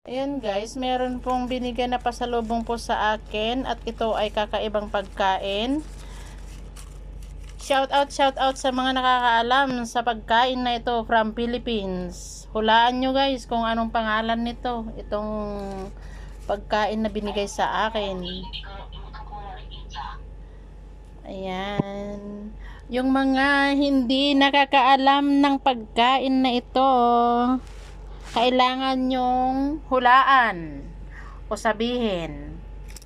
Ayan guys, meron pong binigay na pasalubong po sa akin at ito ay kakaibang pagkain. Shout out sa mga nakakaalam sa pagkain na ito from Philippines. Hulaan nyo guys kung anong pangalan nito. Itong pagkain na binigay sa akin. Ayan. Yung mga hindi nakakaalam ng pagkain na ito, kailangan nyong hulaan o sabihin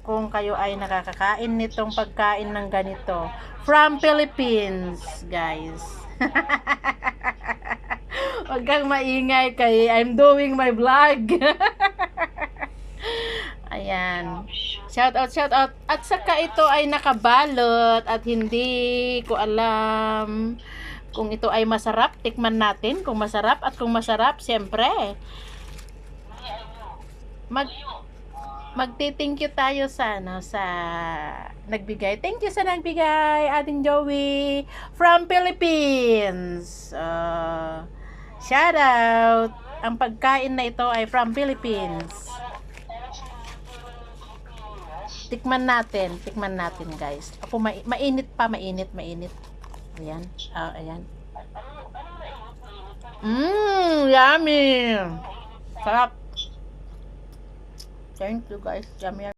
kung kayo ay nakakakain nitong pagkain ng ganito from Philippines guys. Huwag kang maingay kay I'm doing my vlog. Ayan, shout out at saka ito ay nakabalot at hindi ko alam kung ito ay masarap. Tikman natin kung masarap, at kung masarap, siyempre magti-thank you tayo sa sa nagbigay. Thank you sa nagbigay, ating Joey from Philippines. Shout out. Ang pagkain na ito ay from Philippines. Tikman natin guys. Ako mainit pa, mainit. Ayan. Ayan. Yummy. Sarap. Thank you guys. Yummy.